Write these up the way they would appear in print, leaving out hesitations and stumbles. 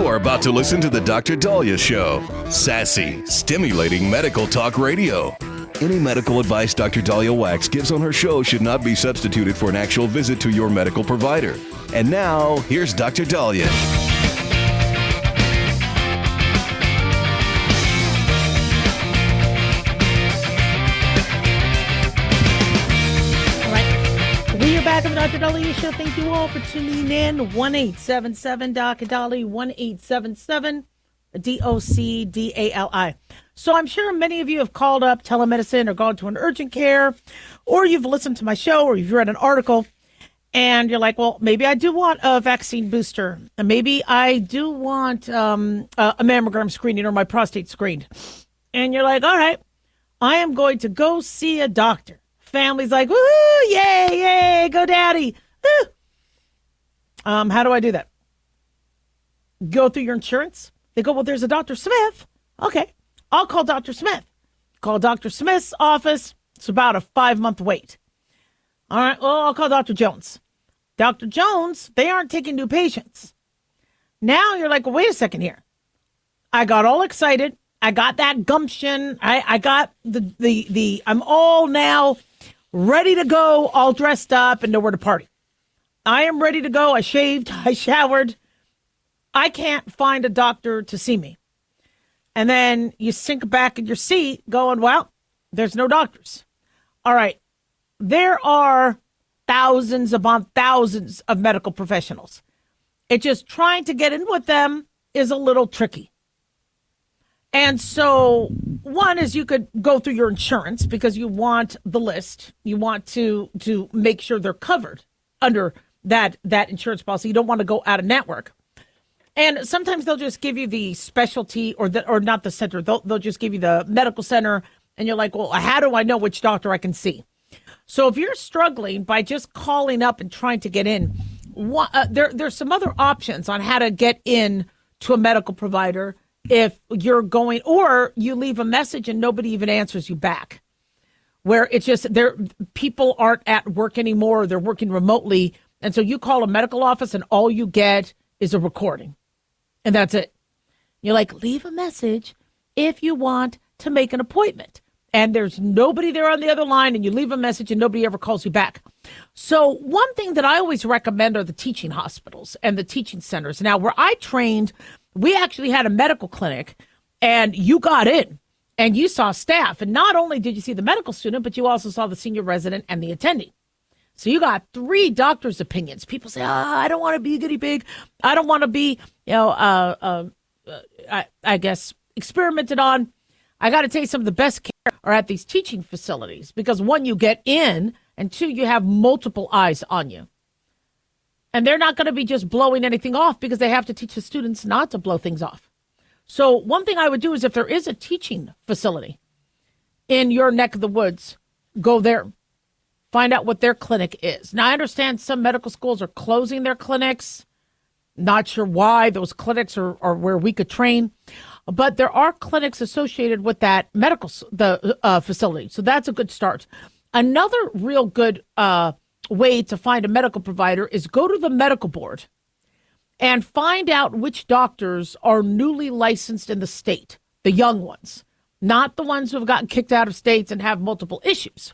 You're about to listen to the Dr. Daliah Show. Sassy, stimulating medical talk radio. Any medical advice Dr. Daliah Wax gives on her show should not be substituted for an actual visit to your medical provider. And now, here's Dr. Daliah. We are back on the Dr. Daliah Show. Thank you all for tuning in. 1-877 Dr. Dali, 1-877 DOCDALI. So I'm sure many of you have called up telemedicine or gone to an urgent care, or you've listened to my show, or you've read an article, and you're like, well, maybe I do want a vaccine booster, and maybe I do want a mammogram screening or my prostate screened. And you're like, all right, I am going to go see a doctor. Family's like, woo, yay, yay, go daddy. Woo. How do I do that? Go through your insurance. They go, well, there's a Dr. Smith. Okay, I'll call Dr. Smith. Call Dr. Smith's office. It's about a 5-month wait. All right, well, I'll call Dr. Jones. Dr. Jones, they aren't taking new patients. Now you're like, well, wait a second here. I got all excited. I got that gumption. I got I'm all now ready to go, all dressed up and nowhere to party. I am ready to go. I shaved. I showered. I can't find a doctor to see me. And then you sink back in your seat going, well, there's no doctors. All right. There are thousands upon thousands of medical professionals. It's just trying to get in with them is a little tricky. And so one is you could go through your insurance because you want the list. You want to make sure they're covered under that insurance policy. You don't want to go out of network. And sometimes they'll just give you the specialty or not the center. They'll just give you the medical center. And you're like, well, how do I know which doctor I can see? So if you're struggling by just calling up and trying to get in, there's some other options on how to get in to a medical provider. If you're going, or you leave a message and nobody even answers you back, where it's just people aren't at work anymore, they're working remotely. And so you call a medical office and all you get is a recording. And that's it. You're like, leave a message if you want to make an appointment. And there's nobody there on the other line, and you leave a message and nobody ever calls you back. So one thing that I always recommend are the teaching hospitals and the teaching centers. Now, where I trained, we actually had a medical clinic, and you got in and you saw staff. And not only did you see the medical student, but you also saw the senior resident and the attending. So you got 3 doctors' opinions. People say, I don't want to be a guinea pig. I don't want to be, I guess, experimented on. I got to tell you, some of the best care are at these teaching facilities because 1, you get in, and 2, you have multiple eyes on you. And they're not going to be just blowing anything off because they have to teach the students not to blow things off. So one thing I would do is if there is a teaching facility in your neck of the woods, go there. Find out what their clinic is. Now, I understand some medical schools are closing their clinics. Not sure why. Those clinics are where we could train. But there are clinics associated with that medical facility. So that's a good start. Another real good way to find a medical provider is go to the medical board and find out which doctors are newly licensed in the state, the young ones, not the ones who have gotten kicked out of states and have multiple issues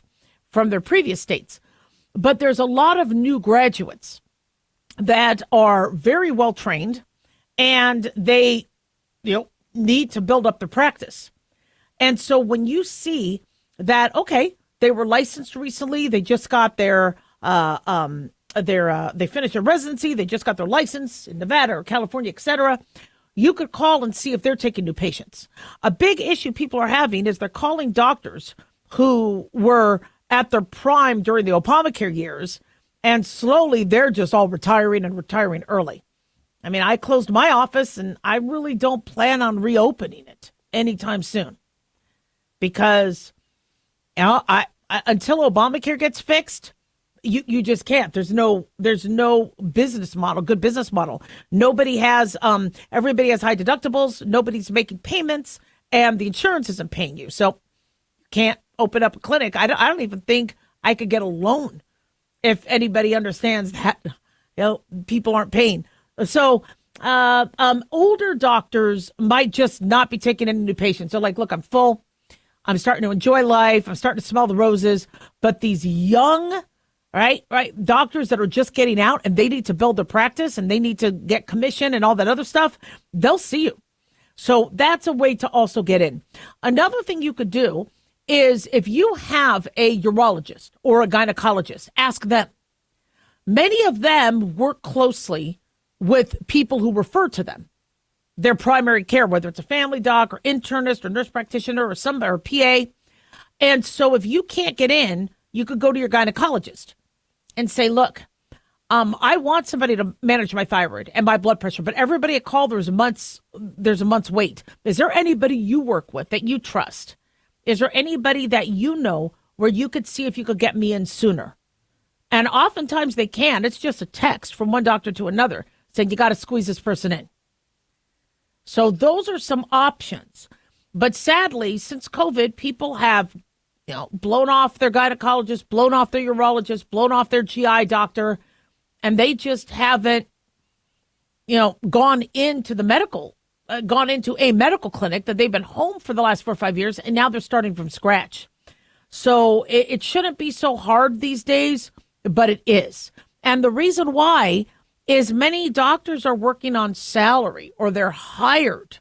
from their previous states. But there's a lot of new graduates that are very well trained, and they need to build up their practice. And so when you see that, okay, they were licensed recently, they just got they finished their residency, they just got their license in Nevada or California, etc., you could call and see if they're taking new patients. A big issue people are having is they're calling doctors who were at their prime during the Obamacare years, and slowly they're just all retiring early. I mean, I closed my office, and I really don't plan on reopening it anytime soon because until Obamacare gets fixed, you just can't. There's no business model, good business model. Nobody has, everybody has high deductibles. Nobody's making payments, and the insurance isn't paying you. So you can't open up a clinic. I don't even think I could get a loan if anybody understands that, people aren't paying. So Older doctors might just not be taking any new patients. They're like, look, I'm full. I'm starting to enjoy life. I'm starting to smell the roses. But these young, right, doctors that are just getting out and they need to build their practice and they need to get commission and all that other stuff, they'll see you. So that's a way to also get in. Another thing you could do is if you have a urologist or a gynecologist, ask them. Many of them work closely with people who refer to them, their primary care, whether it's a family doc or internist or nurse practitioner or somebody or PA. And so if you can't get in, you could go to your gynecologist and say, look, I want somebody to manage my thyroid and my blood pressure, but everybody at call, there's a month's wait. Is there anybody you work with that you trust? Is there anybody that you know where you could see if you could get me in sooner? And oftentimes they can. It's just a text from one doctor to another saying you got to squeeze this person in. So those are some options. But sadly, since COVID, people have blown off their gynecologist, blown off their urologist, blown off their GI doctor, and they just haven't, gone into a medical clinic, that they've been home for the last 4 or 5 years, and now they're starting from scratch. So it shouldn't be so hard these days, but it is. And the reason why is many doctors are working on salary or they're hired.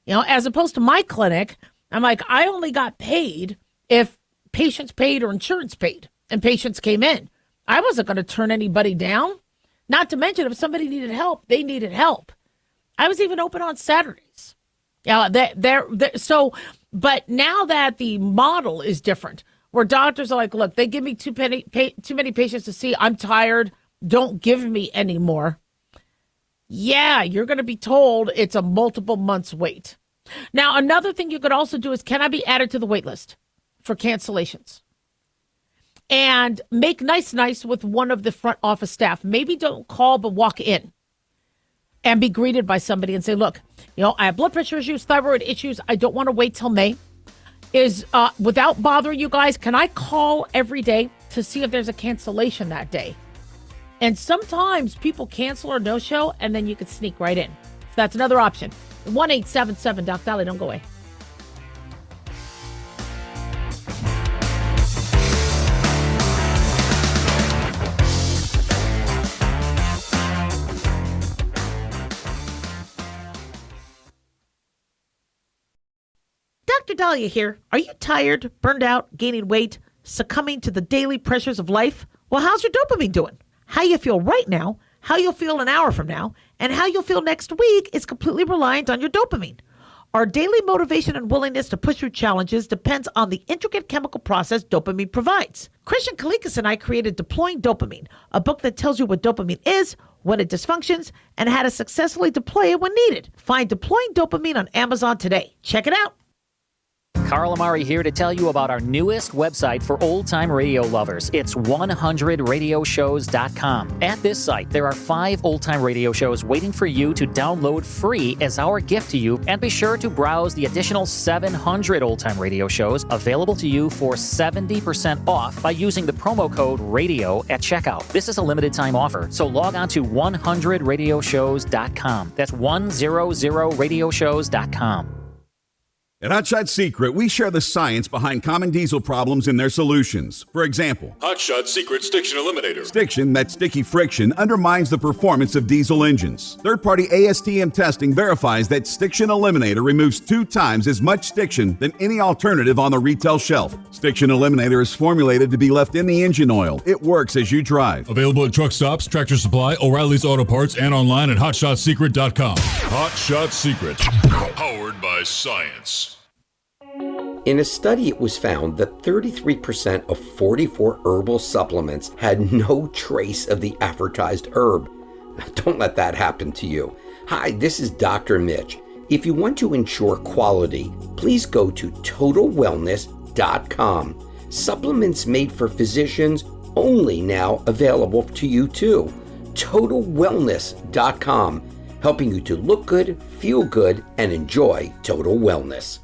As opposed to my clinic, I'm like, I only got paid if patients paid or insurance paid and patients came in. I wasn't going to turn anybody down. Not to mention, if somebody needed help, they needed help. I was even open on Saturdays. But now that the model is different, where doctors are like, look, they give me too many patients to see. I'm tired. Don't give me any more. Yeah, you're going to be told it's a multiple months wait. Now, another thing you could also do is, can I be added to the wait list for cancellations? And make nice with one of the front office staff. Maybe don't call, but walk in and be greeted by somebody and say, look, I have blood pressure issues, thyroid issues. I don't want to wait till May. Without bothering you guys, can I call every day to see if there's a cancellation that day? And sometimes people cancel or no-show, and then you could sneak right in. So that's another option. 1-877 Doc Daliah. Don't go away. Dr. Daliah here. Are you tired, burned out, gaining weight, succumbing to the daily pressures of life? Well, how's your dopamine doing? How you feel right now, how you'll feel an hour from now, and how you'll feel next week is completely reliant on your dopamine. Our daily motivation and willingness to push through challenges depends on the intricate chemical process dopamine provides. Christian Kalikas and I created Deploying Dopamine, a book that tells you what dopamine is, when it dysfunctions, and how to successfully deploy it when needed. Find Deploying Dopamine on Amazon today. Check it out. Carl Amari here to tell you about our newest website for old-time radio lovers. It's 100radioshows.com. At this site, there are 5 old-time radio shows waiting for you to download free as our gift to you, and be sure to browse the additional 700 old-time radio shows available to you for 70% off by using the promo code RADIO at checkout. This is a limited-time offer, so log on to 100radioshows.com. That's 100radioshows.com. At Hotshot Secret, we share the science behind common diesel problems and their solutions. For example, Hotshot Secret Stiction Eliminator. Stiction, that sticky friction, undermines the performance of diesel engines. Third-party ASTM testing verifies that Stiction Eliminator removes 2 times as much stiction than any alternative on the retail shelf. Stiction Eliminator is formulated to be left in the engine oil. It works as you drive. Available at truck stops, Tractor Supply, O'Reilly's Auto Parts, and online at HotShotSecret.com. Hotshot Secret. Powered by science. In a study, it was found that 33% of 44 herbal supplements had no trace of the advertised herb. Don't let that happen to you. Hi, this is Dr. Mitch. If you want to ensure quality, please go to TotalWellness.com. Supplements made for physicians, only now available to you too. TotalWellness.com, helping you to look good, feel good, and enjoy total wellness.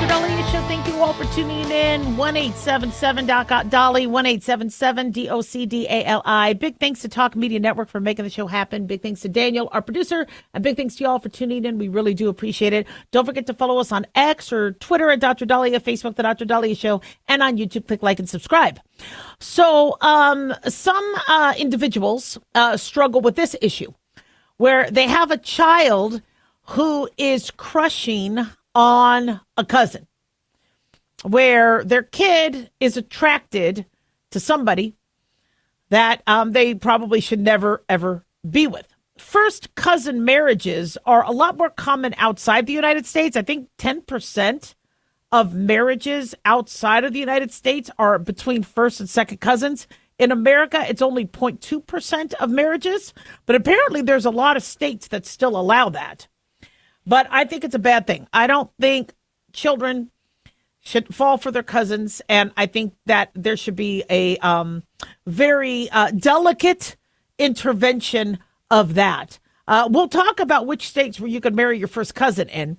Dr. Daliah Show. Thank you all for tuning in. 1-877-DOC-DOLLY, 1-877-DOC-DALI. Big thanks to Talk Media Network for making the show happen. Big thanks to Daniel, our producer, and big thanks to y'all for tuning in. We really do appreciate it. Don't forget to follow us on X or Twitter at Dr. Daliah, Facebook, The Dr. Daliah Show, and on YouTube, click like and subscribe. So some individuals struggle with this issue where they have a child who is crushing on a cousin, where their kid is attracted to somebody that they probably should never, ever be with. First cousin marriages are a lot more common outside the United States. I think 10% of marriages outside of the United States are between first and second cousins. In America, it's only 0.2% of marriages, but apparently there's a lot of states that still allow that. But I think it's a bad thing. I don't think children should fall for their cousins, and I think that there should be a very delicate intervention of that. We'll talk about which states where you can marry your first cousin in,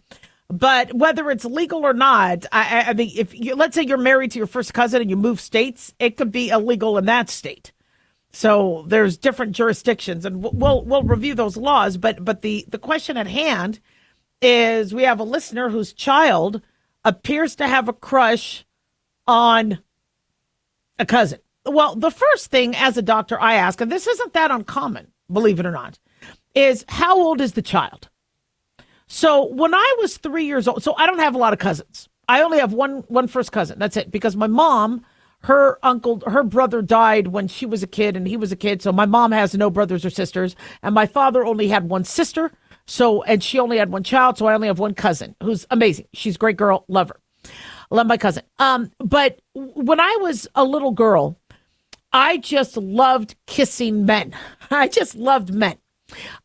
but whether it's legal or not, I mean, if you, let's say you're married to your first cousin and you move states, it could be illegal in that state. So there's different jurisdictions, and we'll review those laws. But the question at hand is we have a listener whose child appears to have a crush on a cousin. Well, the first thing as a doctor I ask, and this isn't that uncommon, believe it or not, is how old is the child? So when I was 3 years old, so I don't have a lot of cousins. I only have one first cousin. That's it. Because my mom, her brother died when she was a kid and he was a kid. So my mom has no brothers or sisters. And my father only had one sister. And she only had one child, so I only have one cousin who's amazing. She's a great girl, love her. Love my cousin. But when I was a little girl, I just loved kissing men. I just loved men.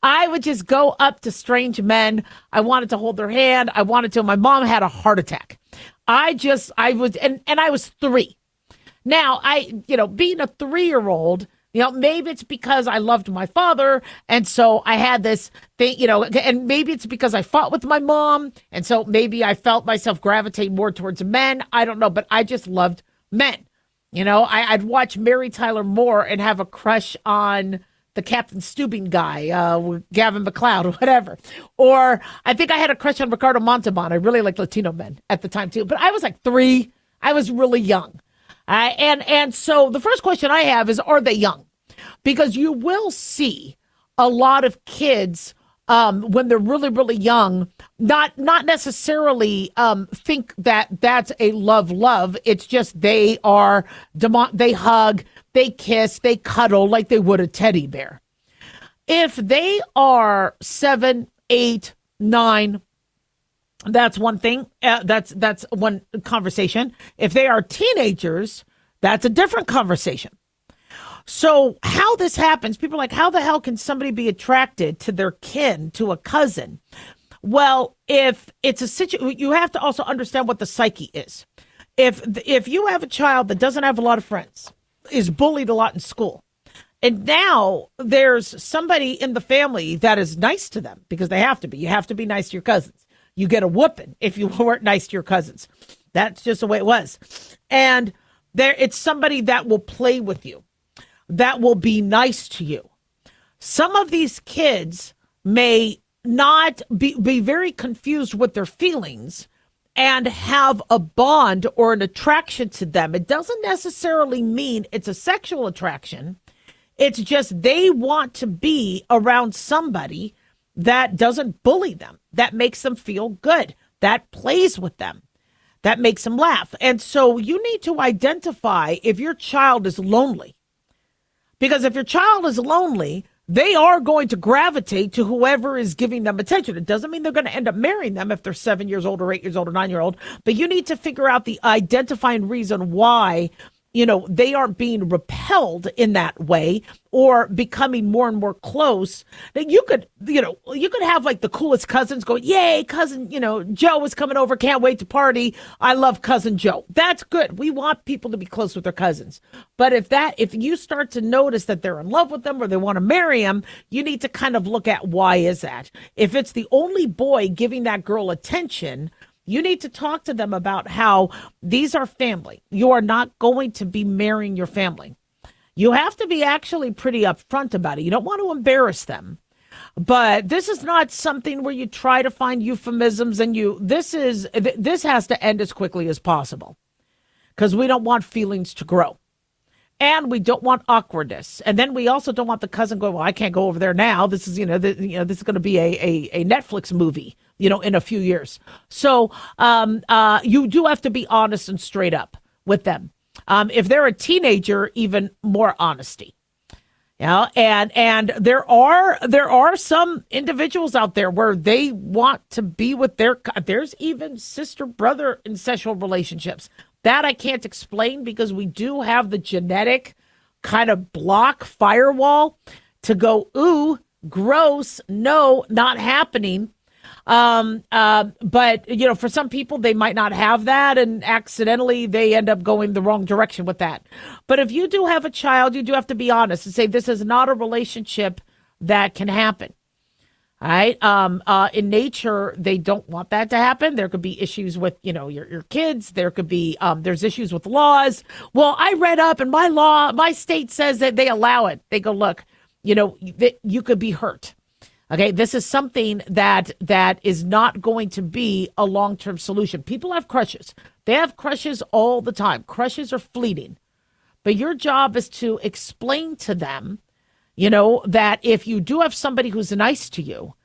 I would just go up to strange men. I wanted to hold their hand. I wanted to. My mom had a heart attack. I was 3. Now, being a 3-year-old, maybe it's because I loved my father, and so I had this thing, and maybe it's because I fought with my mom, and so maybe I felt myself gravitate more towards men. I don't know, but I just loved men. I'd watch Mary Tyler Moore and have a crush on the Captain Steubing guy, Gavin McLeod, or whatever. Or I think I had a crush on Ricardo Montalban. I really liked Latino men at the time, too. But I was like 3. I was really young. And so the first question I have is, are they young? Because you will see a lot of kids when they're really, really young, not necessarily think that that's a love. It's just they hug, they kiss, they cuddle like they would a teddy bear. If they are 7, 8, 9, that's one thing. That's one conversation. If they are teenagers, that's a different conversation. So how this happens, people are like, how the hell can somebody be attracted to their kin, to a cousin? Well, if it's a situation, you have to also understand what the psyche is. If you have a child that doesn't have a lot of friends, is bullied a lot in school, and now there's somebody in the family that is nice to them because they have to be. You have to be nice to your cousins. You get a whooping if you weren't nice to your cousins. That's just the way it was. And it's somebody that will play with you, that will be nice to you. Some of these kids may not be very confused with their feelings and have a bond or an attraction to them. It doesn't necessarily mean it's a sexual attraction. It's just they want to be around somebody that doesn't bully them, that makes them feel good, that plays with them, that makes them laugh. And so you need to identify if your child is lonely. Because if your child is lonely, they are going to gravitate to whoever is giving them attention. It doesn't mean they're going to end up marrying them if they're 7 years old or 8 years old or 9-year-old. But you need to figure out the identifying reason why, they aren't being repelled in that way or becoming more and more close. That you could have like the coolest cousins going, yay, cousin, Joe is coming over. Can't wait to party. I love cousin Joe. That's good. We want people to be close with their cousins. But if you start to notice that they're in love with them or they want to marry them, you need to kind of look at why is that. If it's the only boy giving that girl attention, You need to talk to them about how these are family. You are not going to be marrying your family. You have to be actually pretty upfront about it. You don't want to embarrass them. But this is not something where you try to find euphemisms and this has to end as quickly as possible because we don't want feelings to grow. And we don't want awkwardness. And then we also don't want the cousin going, well, I can't go over there now. This is, this is going to be a Netflix movie, in a few years. So you do have to be honest and straight up with them. If they're a teenager, even more honesty. And there are some individuals out there where they want to be with there's even sister-brother incestual relationships. That I can't explain because we do have the genetic kind of block firewall to go, ooh, gross, no, not happening. But, for some people, they might not have that and accidentally they end up going the wrong direction with that. But if you do have a child, you do have to be honest and say, this is not a relationship that can happen. All right. In nature, they don't want that to happen. There could be issues with, your kids. There could be, there's issues with laws. Well, I read up and my state says that they allow it. They go, look, you could be hurt. Okay, this is something that is not going to be a long-term solution. People have crushes. They have crushes all the time. Crushes are fleeting. But your job is to explain to them, that if you do have somebody who's nice to you,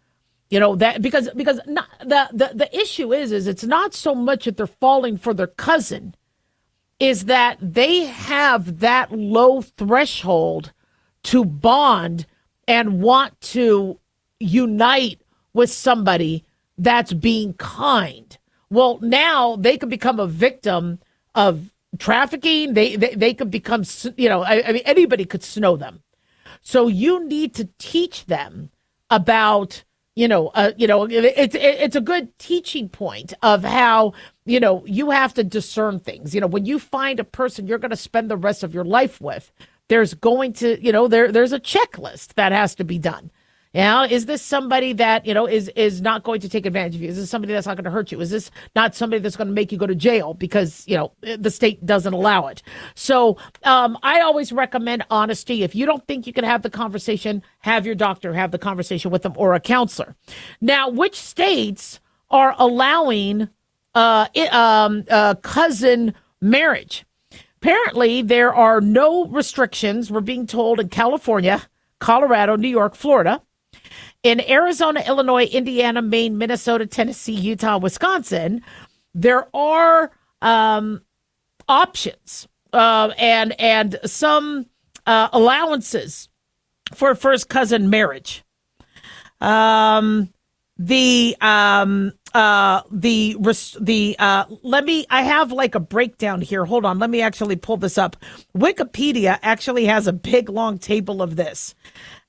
that because not, the issue is it's not so much that they're falling for their cousin, is that they have that low threshold to bond and want to unite with somebody that's being kind. Well, now they could become a victim of trafficking. They could become, anybody could snow them. So you need to teach them about, it's a good teaching point of how, you have to discern things. When you find a person you're going to spend the rest of your life with, there's going to, there's a checklist that has to be done. Is this somebody that, is not going to take advantage of you? Is this somebody that's not going to hurt you? Is this not somebody that's going to make you go to jail because, the state doesn't allow it? So I always recommend honesty. If you don't think you can have the conversation, have your doctor have the conversation with them or a counselor. Now, which states are allowing cousin marriage? Apparently, there are no restrictions, we're being told, in California, Colorado, New York, Florida. In Arizona, Illinois, Indiana, Maine, Minnesota, Tennessee, Utah, Wisconsin, there are options and some allowances for first cousin marriage. Let me. I have like a breakdown here. Hold on. Let me actually pull this up. Wikipedia actually has a big long table of this.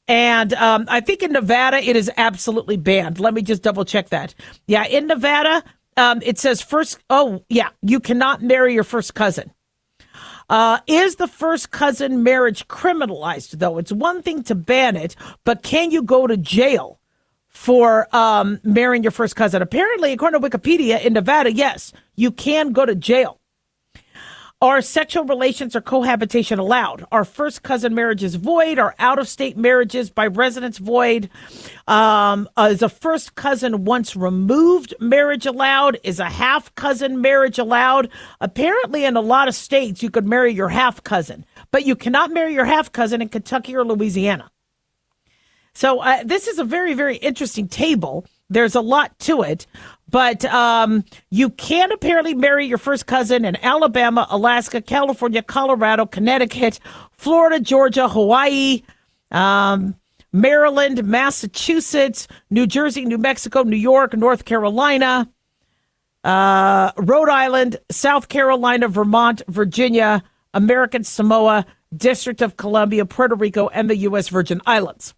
And I think in Nevada, it is absolutely banned. Let me just double check that. Yeah, in Nevada, it says you cannot marry your first cousin. Is the first cousin marriage criminalized, though? It's one thing to ban it, but can you go to jail for marrying your first cousin? Apparently, according to Wikipedia, in Nevada, yes, you can go to jail. Are sexual relations or cohabitation allowed? Are first cousin marriages void? Are out-of-state marriages by residents void? Is a first cousin once removed marriage allowed? Is a half cousin marriage allowed? Apparently, in a lot of states, you could marry your half cousin, but you cannot marry your half cousin in Kentucky or Louisiana. So this is a very, very interesting table. There's a lot to it. But you can apparently marry your first cousin in Alabama, Alaska, California, Colorado, Connecticut, Florida, Georgia, Hawaii, Maryland, Massachusetts, New Jersey, New Mexico, New York, North Carolina, Rhode Island, South Carolina, Vermont, Virginia, American Samoa, District of Columbia, Puerto Rico, and the U.S. Virgin Islands.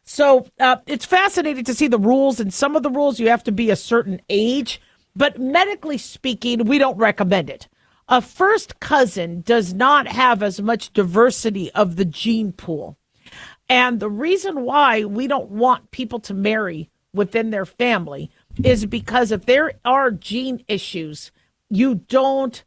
So it's fascinating to see the rules. And some of the rules, you have to be a certain age. But medically speaking, we don't recommend it. A first cousin does not have as much diversity of the gene pool. And the reason why we don't want people to marry within their family is because if there are gene issues, you don't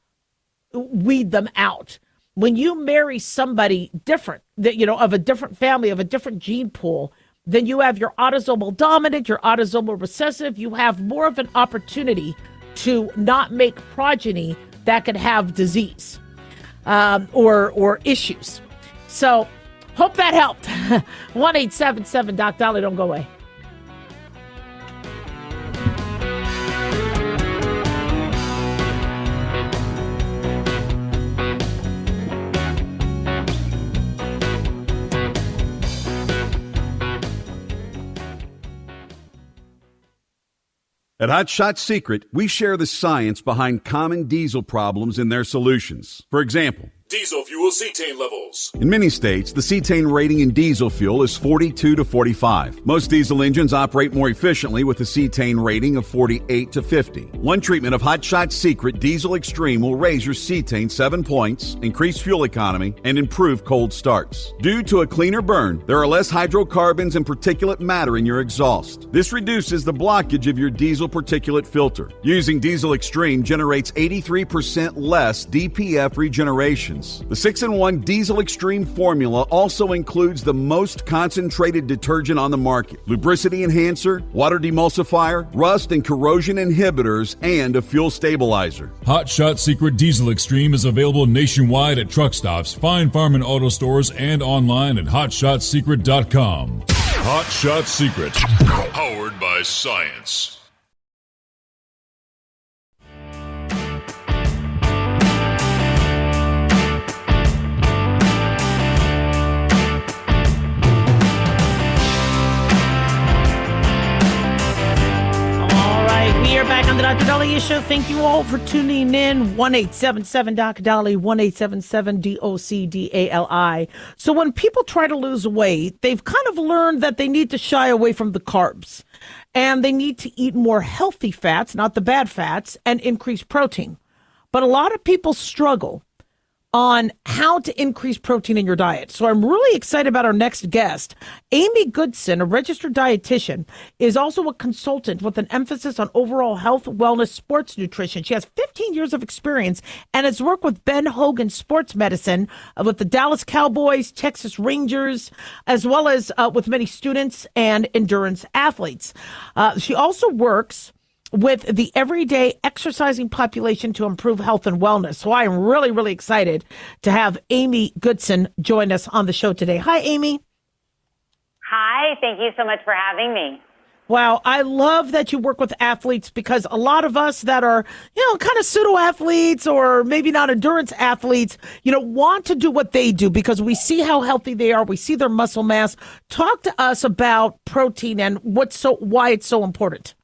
weed them out. When you marry somebody different, that of a different family, of a different gene pool, then you have your autosomal dominant, your autosomal recessive. You have more of an opportunity to not make progeny that could have disease or issues. So hope that helped. 1-877-DOC-DOLLY. Don't go away. At Hot Shot Secret, we share the science behind common diesel problems and their solutions. For example, Diesel fuel cetane levels. in many states, the cetane rating in diesel fuel is 42 to 45. Most diesel engines operate more efficiently with a cetane rating of 48 to 50. One treatment of Hot Shot Secret Diesel Extreme will raise your cetane 7 points, increase fuel economy, and improve cold starts. Due to a cleaner burn, there are less hydrocarbons and particulate matter in your exhaust. This reduces the blockage of your diesel particulate filter. Using Diesel Extreme generates 83% less DPF regeneration. The 6-in-1 Diesel Extreme formula also includes the most concentrated detergent on the market, lubricity enhancer, water demulsifier, rust and corrosion inhibitors, and a fuel stabilizer. Hot Shot Secret Diesel Extreme is available nationwide at truck stops, fine farm and auto stores, and online at hotshotsecret.com. Hot Shot Secret, powered by science. We are back on the Dr. Daliah Show. Thank you all for tuning in. 1-877-DOC-DOLLY, 1-877-DOC-DALI. So when people try to lose weight, they've kind of learned that they need to shy away from the carbs. And they need to eat more healthy fats, not the bad fats, and increase protein. But a lot of people struggle on how to increase protein in your diet. So I'm really excited about our next guest. Amy Goodson, a registered dietitian, is also a consultant with an emphasis on overall health, wellness, sports nutrition. She has 15 years of experience and has worked with Ben Hogan Sports Medicine with the Dallas Cowboys, Texas Rangers, as well as with many students and endurance athletes. She also works with the everyday exercising population to improve health and wellness. So I am really, really excited to have Amy Goodson join us on the show today. Hi, Amy. Hi, thank you so much for having me. Wow, I love that you work with athletes because a lot of us that are, kind of pseudo athletes or maybe not endurance athletes, want to do what they do because we see how healthy they are. We see their muscle mass. Talk to us about protein and why it's so important.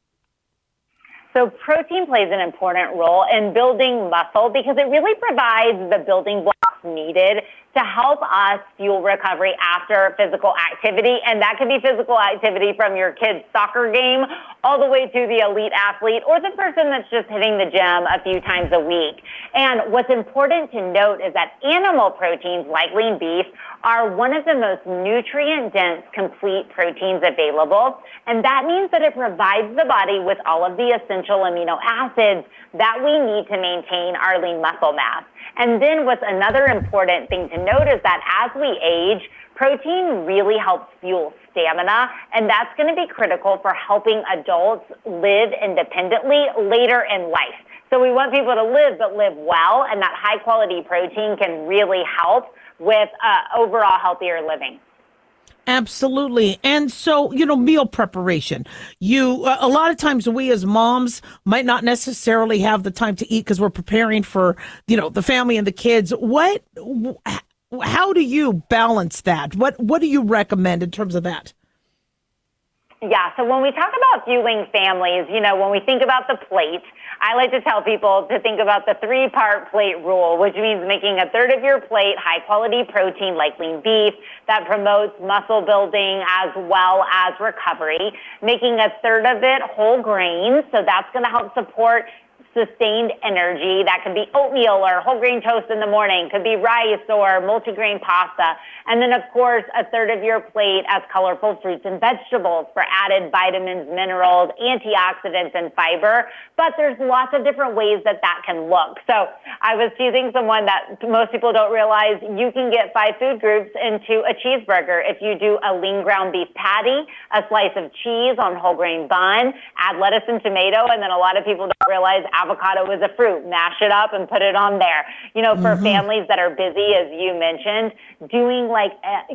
So protein plays an important role in building muscle because it really provides the building blocks needed to help us fuel recovery after physical activity. And that could be physical activity from your kid's soccer game all the way to the elite athlete or the person that's just hitting the gym a few times a week. And what's important to note is that animal proteins like lean beef are one of the most nutrient-dense, complete proteins available. And that means that it provides the body with all of the essential amino acids that we need to maintain our lean muscle mass. And then what's another important thing to note is that as we age, protein really helps fuel stamina, and that's going to be critical for helping adults live independently later in life. So we want people to live, but live well, and that high-quality protein can really help with overall healthier living. Absolutely. And so, meal preparation. A lot of times we as moms might not necessarily have the time to eat because we're preparing for, the family and the kids. How do you balance that? What do you recommend in terms of that? Yeah, so when we talk about fueling families, when we think about the plate, I like to tell people to think about the 3-part plate rule, which means making a third of your plate high-quality protein like lean beef that promotes muscle building as well as recovery, making a third of it whole grains, so that's going to help support sustained energy. That could be oatmeal or whole grain toast in the morning, could be rice or multigrain pasta. And then, of course, a third of your plate as colorful fruits and vegetables for added vitamins, minerals, antioxidants, and fiber. But there's lots of different ways that can look. So I was teasing someone that most people don't realize you can get 5 food groups into a cheeseburger. If you do a lean ground beef patty, a slice of cheese on whole grain bun, add lettuce and tomato, and then a lot of people don't realize avocado is a fruit. Mash it up and put it on there. You know, for families that are busy, as you mentioned, doing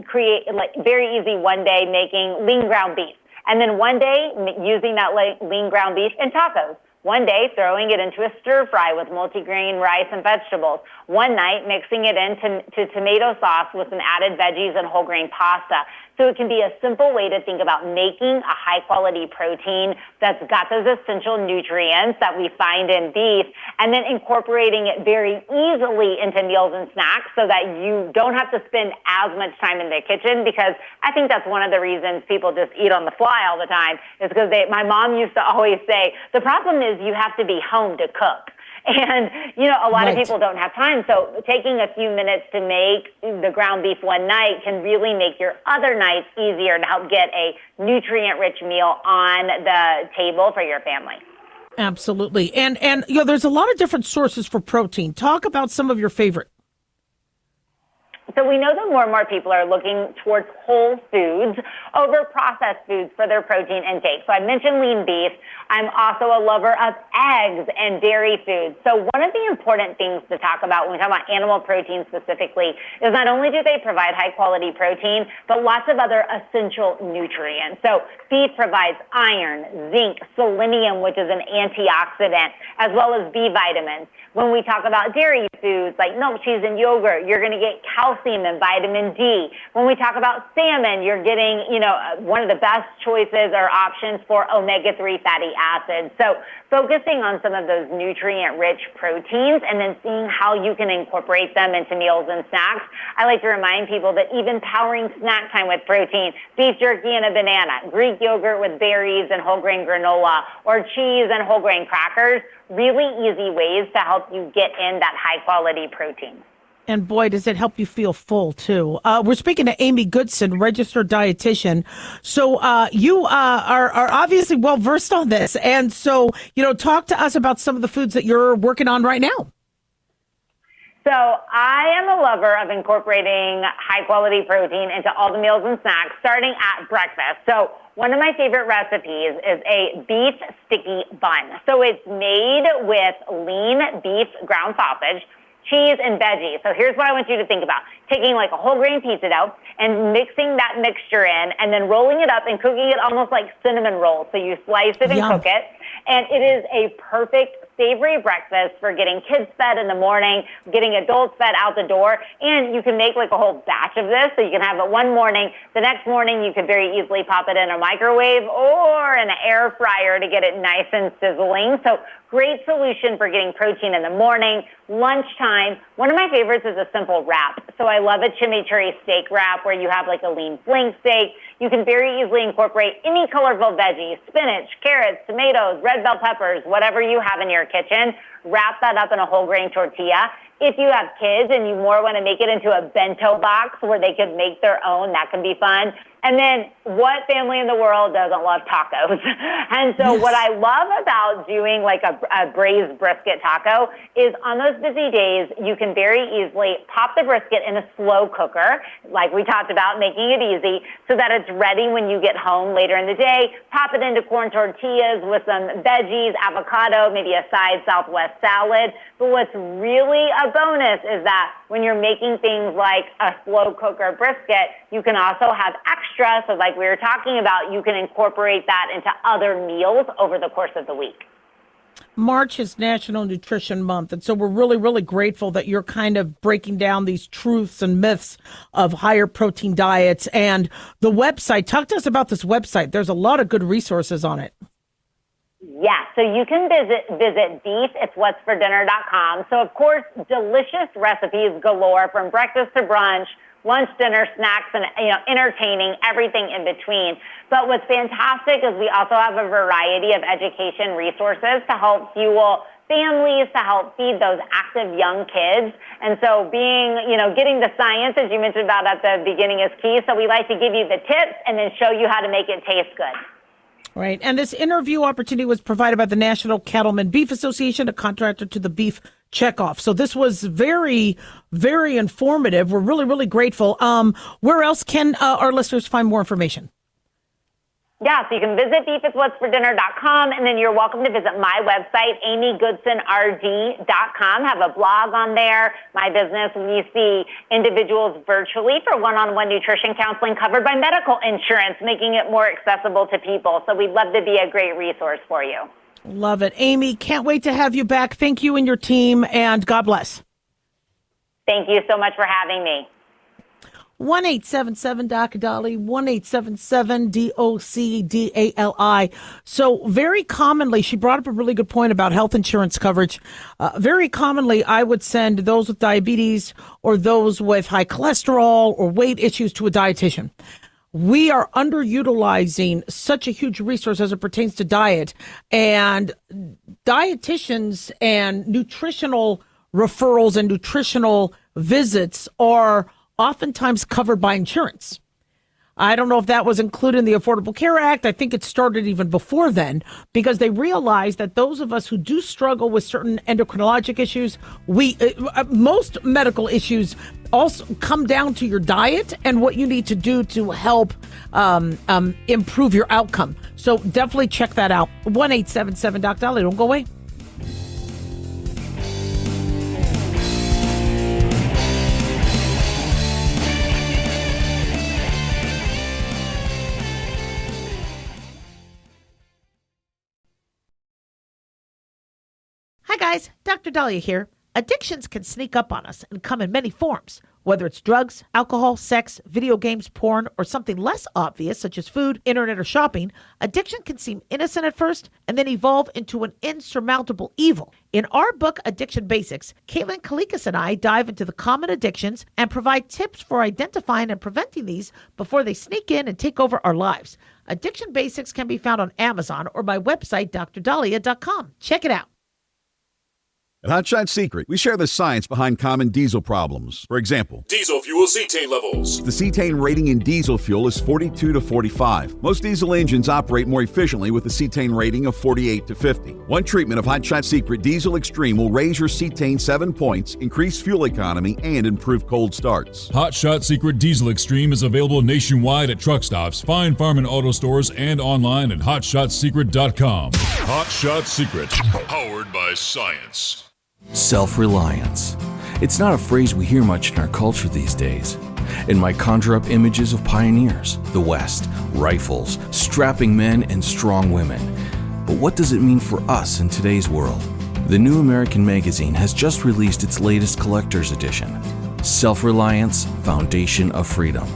create very easy one day making lean ground beef. And then one day using that lean ground beef in tacos. One day throwing it into a stir fry with multigrain rice and vegetables. One night mixing it into tomato sauce with some added veggies and whole grain pasta. So it can be a simple way to think about making a high quality protein that's got those essential nutrients that we find in beef, and then incorporating it very easily into meals and snacks so that you don't have to spend as much time in the kitchen, because I think that's one of the reasons people just eat on the fly all the time, is because my mom used to always say, the problem is you have to be home to cook. And, you know, a lot of people don't have time. So taking a few minutes to make the ground beef one night can really make your other nights easier to help get a nutrient-rich meal on the table for your family. Absolutely. And you know, there's a lot of different sources for protein. Talk about some of your favorite. So we know that more and more people are looking towards whole foods over processed foods for their protein intake. So I mentioned lean beef. I'm also a lover of eggs and dairy foods. So one of the important things to talk about when we talk about animal protein specifically is not only do they provide high quality protein, but lots of other essential nutrients. So beef provides iron, zinc, selenium, which is an antioxidant, as well as B vitamins. When we talk about dairy foods like milk, cheese, and yogurt, you're going to get calcium and vitamin D. When we talk about salmon, you're getting, you know, one of the best choices or options for omega-3 fatty acids. So focusing on some of those nutrient-rich proteins and then seeing how you can incorporate them into meals and snacks. I like to remind people that even powering snack time with protein, beef jerky and a banana, Greek yogurt with berries and whole grain granola, or cheese and whole grain crackers, really easy ways to help you get in that high quality protein. And boy, does it help you feel full, too. We're speaking to Amy Goodson, registered dietitian. So you are obviously well-versed on this. And so, you know, talk to us about some of the foods that you're working on right now. So I am a lover of incorporating high-quality protein into all the meals and snacks, starting at breakfast. So one of my favorite recipes is a beef sticky bun. So it's made with lean beef ground sausage, cheese, and veggies. So here's what I want you to think about. Taking like a whole grain pizza dough and mixing that mixture in and then rolling it up and cooking it almost like cinnamon rolls. So you slice it and cook it. And it is a perfect savory breakfast for getting kids fed in the morning, getting adults fed out the door. And you can make like a whole batch of this. So you can have it one morning. The next morning, you could very easily pop it in a microwave or in an air fryer to get it nice and sizzling. So great solution for getting protein in the morning, lunchtime. One of my favorites is a simple wrap. So I love a chimichurri steak wrap where you have like a lean flank steak. You can very easily incorporate any colorful veggies, spinach, carrots, tomatoes, red bell peppers, whatever you have in your kitchen. Wrap that up in a whole grain tortilla. If you have kids and you more want to make it into a bento box where they could make their own, that can be fun. And then what family in the world doesn't love tacos? And so what I love about doing like a braised brisket taco is on those busy days, you can very easily pop the brisket in a slow cooker, like we talked about, making it easy so that it's ready when you get home later in the day. Pop it into corn tortillas with some veggies, avocado, maybe a side Southwest salad. But what's really a bonus is that when you're making things like a slow cooker brisket, you can also have extra. So like we were talking about, you can incorporate that into other meals over the course of the week. March is National Nutrition Month. And so we're really, really grateful that you're kind of breaking down these truths and myths of higher protein diets. And the website, talk to us about this website. There's a lot of good resources on it. Yeah, so you can visit beefitswhatsfordinner.com. So, of course, delicious recipes galore from breakfast to brunch, lunch, dinner, snacks, and entertaining, everything in between. But what's fantastic is we also have a variety of education resources to help fuel families, to help feed those active young kids. And so getting the science, as you mentioned about at the beginning, is key. So we like to give you the tips and then show you how to make it taste good. Right. And this interview opportunity was provided by the National Cattlemen Beef Association, a contractor to the Beef Checkoff. So this was very, very informative. We're really, really grateful. Where else can our listeners find more information? Yeah, so you can visit beefiswhatsfordinner.com, and then you're welcome to visit my website, amygoodsenrd.com. Have a blog on there. My business, we see individuals virtually for one-on-one nutrition counseling covered by medical insurance, making it more accessible to people. So we'd love to be a great resource for you. Love it. Amy, can't wait to have you back. Thank you and your team, and God bless. Thank you so much for having me. 1-877-Dr. Dali, 1-877-DOC-DALI. So very commonly, she brought up a really good point about health insurance coverage. Very commonly, I would send those with diabetes or those with high cholesterol or weight issues to a dietitian. We are underutilizing such a huge resource as it pertains to diet, and dietitians and nutritional referrals and nutritional visits are oftentimes covered by insurance. I don't know if that was included in the Affordable Care Act. I think it started even before then, because they realized that those of us who do struggle with certain endocrinologic issues, most medical issues also come down to your diet and what you need to do to help improve your outcome. So definitely check that out. 1-877-Dr. Dali. Don't go away. Hi guys, Dr. Daliah here. Addictions can sneak up on us and come in many forms, whether it's drugs, alcohol, sex, video games, porn, or something less obvious such as food, internet, or shopping. Addiction can seem innocent at first and then evolve into an insurmountable evil. In our book, Addiction Basics, Caitlin Kalikas and I dive into the common addictions and provide tips for identifying and preventing these before they sneak in and take over our lives. Addiction Basics can be found on Amazon or my website, drdaliah.com. Check it out. At Hotshot Secret, we share the science behind common diesel problems. For example, Diesel fuel cetane levels. the cetane rating in diesel fuel is 42 to 45. Most diesel engines operate more efficiently with a cetane rating of 48 to 50. One treatment of Hotshot Secret Diesel Extreme will raise your cetane 7 points, increase fuel economy, and improve cold starts. Hot Shot Secret Diesel Extreme is available nationwide at truck stops, fine farm and auto stores, and online at hotshotsecret.com. Hot Shot Secret, powered by science. Self-reliance. It's not a phrase we hear much in our culture these days. It might conjure up images of pioneers, the West, rifles, strapping men, and strong women. But what does it mean for us in today's world? The New American Magazine has just released its latest collector's edition, Self-Reliance, Foundation of Freedom.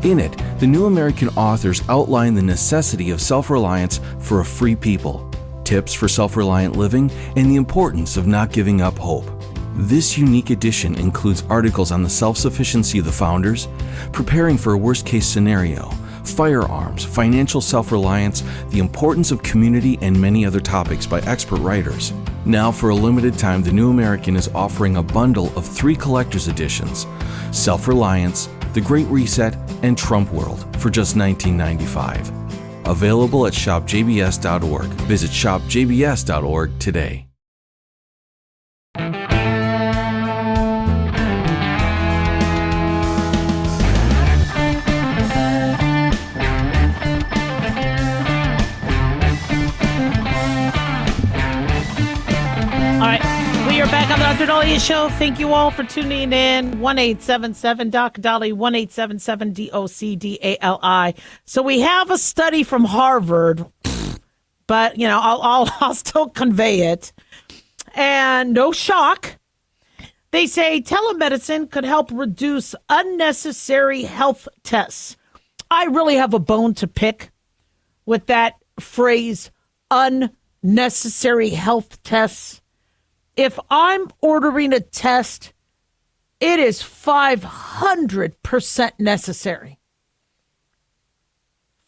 In it, the New American authors outline the necessity of self-reliance for a free people, tips for self-reliant living, and the importance of not giving up hope. This unique edition includes articles on the self-sufficiency of the founders, preparing for a worst-case scenario, firearms, financial self-reliance, the importance of community, and many other topics by expert writers. Now, for a limited time, the New American is offering a bundle of 3 collector's editions, Self-Reliance, The Great Reset, and Trump World, for just $19.95. Available at shopjbs.org. Visit shopjbs.org today. All right, we are back on the Dr. Daliah Show. Thank you all for tuning in. 1-877-Doc-Dali, 1-877-DOC-DALI. So we have a study from Harvard, but I'll still convey it. And no shock, they say telemedicine could help reduce unnecessary health tests. I really have a bone to pick with that phrase, unnecessary health tests. If I'm ordering a test, it is 500% necessary.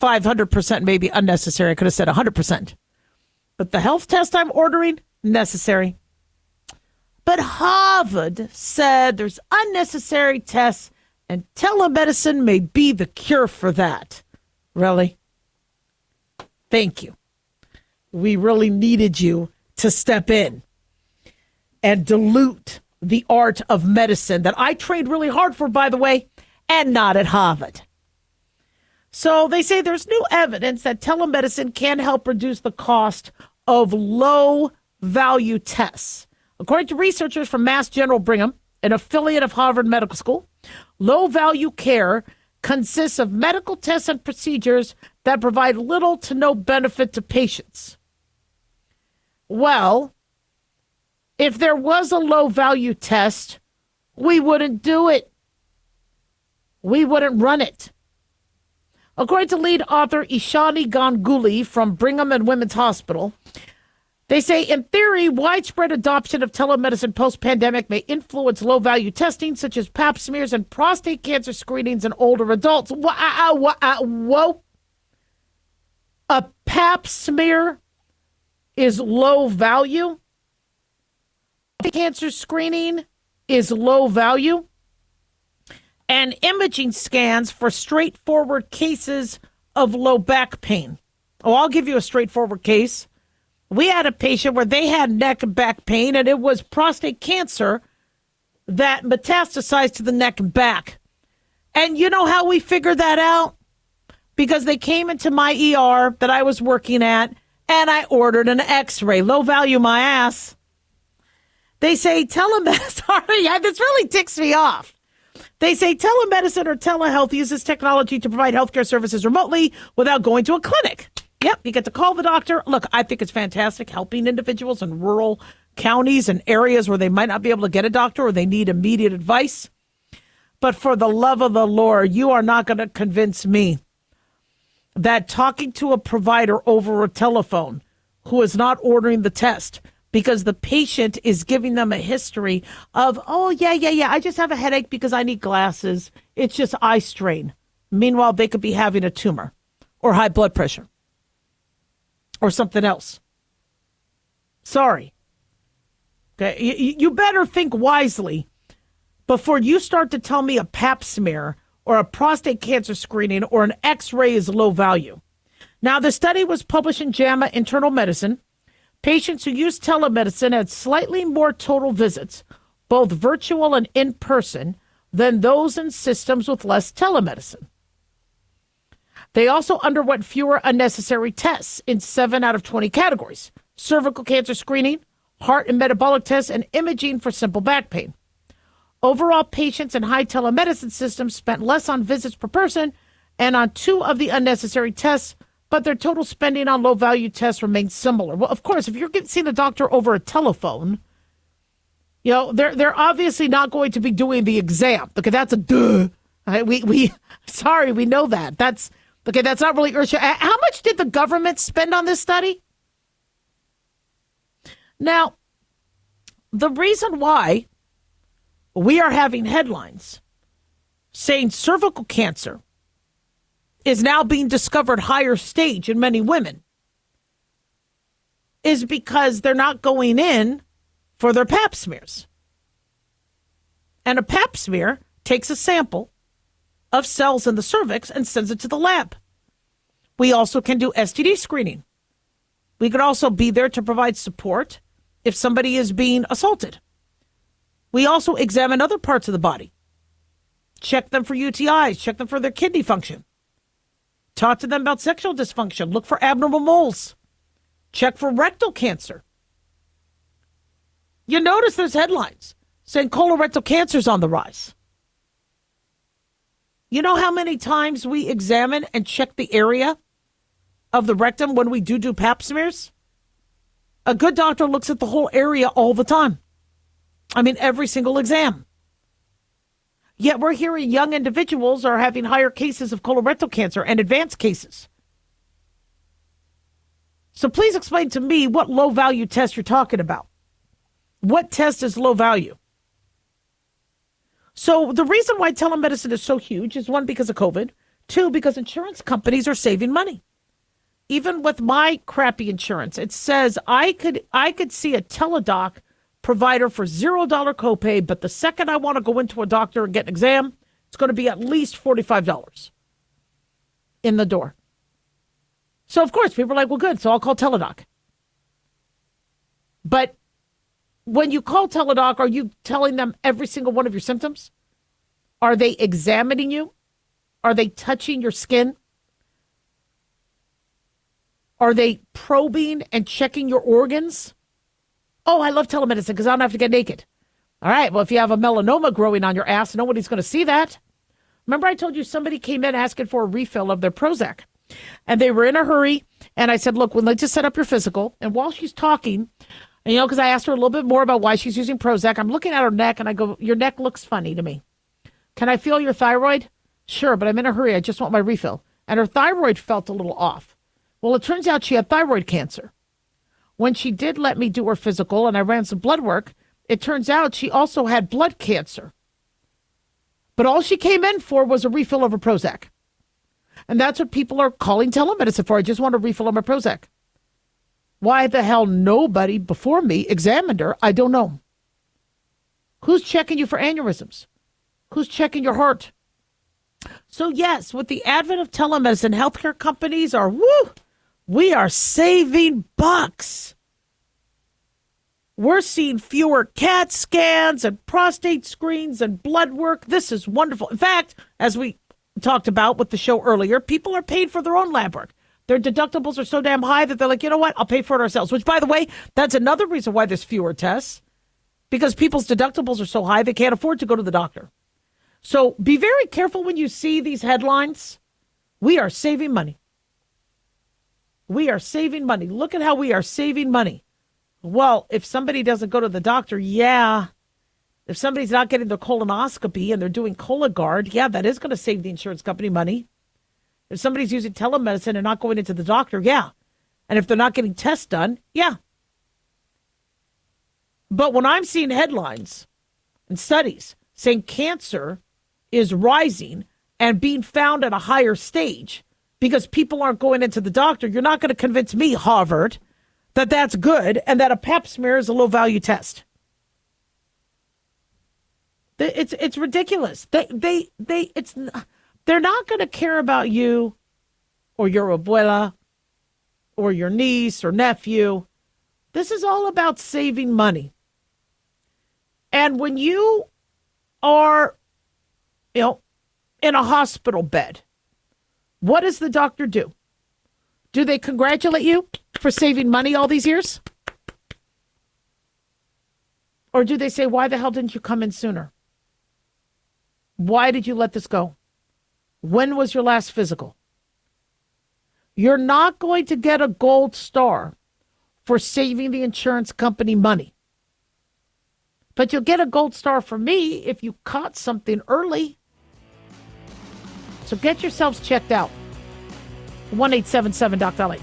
500% may be unnecessary. I could have said 100%. But the health test I'm ordering, necessary. But Harvard said there's unnecessary tests and telemedicine may be the cure for that. Really? Thank you. We really needed you to step in and dilute the art of medicine that I trained really hard for, by the way, and not at Harvard. So they say there's new evidence that telemedicine can help reduce the cost of low-value tests. According to researchers from Mass General Brigham, an affiliate of Harvard Medical School, low-value care consists of medical tests and procedures that provide little to no benefit to patients. Well, if there was a low-value test, we wouldn't do it. We wouldn't run it. According to lead author Ishani Ganguly from Brigham and Women's Hospital, they say, in theory, widespread adoption of telemedicine post-pandemic may influence low-value testing, such as pap smears and prostate cancer screenings in older adults. Whoa. A pap smear is low value? Cancer screening is low value? And imaging scans for straightforward cases of low back pain. Oh, I'll give you a straightforward case. We had a patient where they had neck and back pain, and it was prostate cancer that metastasized to the neck and back. And you know how we figured that out? Because they came into my ER that I was working at, and I ordered an x-ray. Low value, my ass. They say telemedicine. Sorry, this really ticks me off. They say telemedicine or telehealth uses technology to provide healthcare services remotely without going to a clinic. Yep, you get to call the doctor. Look, I think it's fantastic helping individuals in rural counties and areas where they might not be able to get a doctor or they need immediate advice. But for the love of the Lord, you are not going to convince me that talking to a provider over a telephone who is not ordering the test because the patient is giving them a history of, oh, yeah, I just have a headache because I need glasses. It's just eye strain. Meanwhile, they could be having a tumor or high blood pressure or something else. Sorry. Okay, you better think wisely before you start to tell me a pap smear or a prostate cancer screening or an x-ray is low value. Now, the study was published in JAMA Internal Medicine. Patients who used telemedicine had slightly more total visits, both virtual and in person, than those in systems with less telemedicine. They also underwent fewer unnecessary tests in 7 out of 20 categories: cervical cancer screening, heart and metabolic tests, and imaging for simple back pain. Overall, patients in high telemedicine systems spent less on visits per person and on 2 of the unnecessary tests, but their total spending on low-value tests remains similar. Well, of course, if you're seeing a doctor over a telephone, you know, they're obviously not going to be doing the exam. Okay, that's a duh. Sorry, we know that. That's not really earth. How much did the government spend on this study? Now, the reason why we are having headlines saying cervical cancer is now being discovered higher stage in many women is because they're not going in for their pap smears. And a pap smear takes a sample of cells in the cervix and sends it to the lab. We also can do STD screening. We could also be there to provide support if somebody is being assaulted. We also examine other parts of the body. Check them for UTIs, check them for their kidney function. Talk to them about sexual dysfunction. Look for abnormal moles. Check for rectal cancer. You notice there's headlines saying colorectal cancer is on the rise. You know how many times we examine and check the area of the rectum when we do pap smears? A good doctor looks at the whole area all the time. I mean, every single exam. Yet we're hearing young individuals are having higher cases of colorectal cancer and advanced cases. So please explain to me what low-value test you're talking about. What test is low value? So the reason why telemedicine is so huge is 1, because of COVID. 2, because insurance companies are saving money. even with my crappy insurance, it says I could see a Teladoc provider for $0 copay, but the second I want to go into a doctor and get an exam, it's going to be at least $45 in the door. So, of course, people are like, well, good, so I'll call Teladoc. But when you call Teladoc, are you telling them every single one of your symptoms? Are they examining you? Are they touching your skin? Are they probing and checking your organs? Oh, I love telemedicine because I don't have to get naked. All right, well, if you have a melanoma growing on your ass, nobody's going to see that. Remember I told you somebody came in asking for a refill of their Prozac, and they were in a hurry, and I said, look, let's just set up your physical. And while she's talking, and, because I asked her a little bit more about why she's using Prozac, I'm looking at her neck, and I go, your neck looks funny to me. Can I feel your thyroid? Sure, but I'm in a hurry. I just want my refill. And her thyroid felt a little off. Well, it turns out she had thyroid cancer. When she did let me do her physical and I ran some blood work, it turns out she also had blood cancer. But all she came in for was a refill of her Prozac. And that's what people are calling telemedicine for. I just want a refill of my Prozac. Why the hell nobody before me examined her, I don't know. Who's checking you for aneurysms? Who's checking your heart? So yes, with the advent of telemedicine, healthcare companies are, we are saving bucks. We're seeing fewer CAT scans and prostate screens and blood work. This is wonderful. In fact, as we talked about with the show earlier, people are paid for their own lab work. Their deductibles are so damn high that they're like, you know what? I'll pay for it ourselves. Which, by the way, that's another reason why there's fewer tests. Because people's deductibles are so high, they can't afford to go to the doctor. So be very careful when you see these headlines. We are saving money. We are saving money. Look at how we are saving money. Well, if somebody doesn't go to the doctor, yeah. If somebody's not getting their colonoscopy and they're doing Cologuard, yeah, that is going to save the insurance company money. If somebody's using telemedicine and not going into the doctor, yeah. And if they're not getting tests done, yeah. But when I'm seeing headlines and studies saying cancer is rising and being found at a higher stage because people aren't going into the doctor, you're not going to convince me, Harvard, that that's good and that a pap smear is a low-value test. It's ridiculous. They're not going to care about you or your abuela or your niece or nephew. This is all about saving money. And when you are, in a hospital bed, what does the doctor do? Do they congratulate you for saving money all these years? Or do they say, why the hell didn't you come in sooner? Why did you let this go? When was your last physical? You're not going to get a gold star for saving the insurance company money. But you'll get a gold star from me if you caught something early. So get yourselves checked out. 1-877-DOC-Daliah.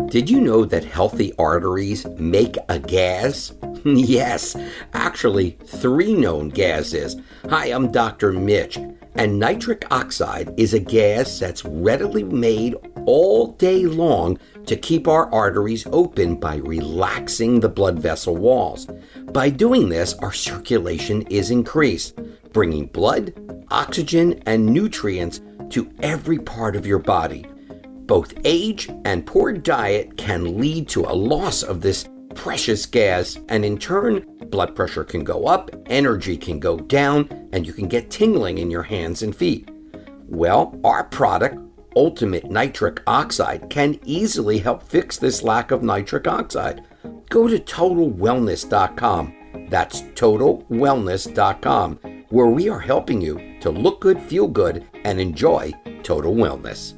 Did you know that healthy arteries make a gas? Yes, actually 3 known gases. Hi, I'm Dr. Mitch, and nitric oxide is a gas that's readily made all day long to keep our arteries open by relaxing the blood vessel walls. By doing this, our circulation is increased, bringing blood, oxygen, and nutrients to every part of your body. Both age and poor diet can lead to a loss of this precious gas, and in turn, blood pressure can go up, energy can go down, and you can get tingling in your hands and feet. Well, our product, Ultimate Nitric Oxide, can easily help fix this lack of nitric oxide. Go to TotalWellness.com. That's TotalWellness.com, where we are helping you to look good, feel good, and enjoy total wellness.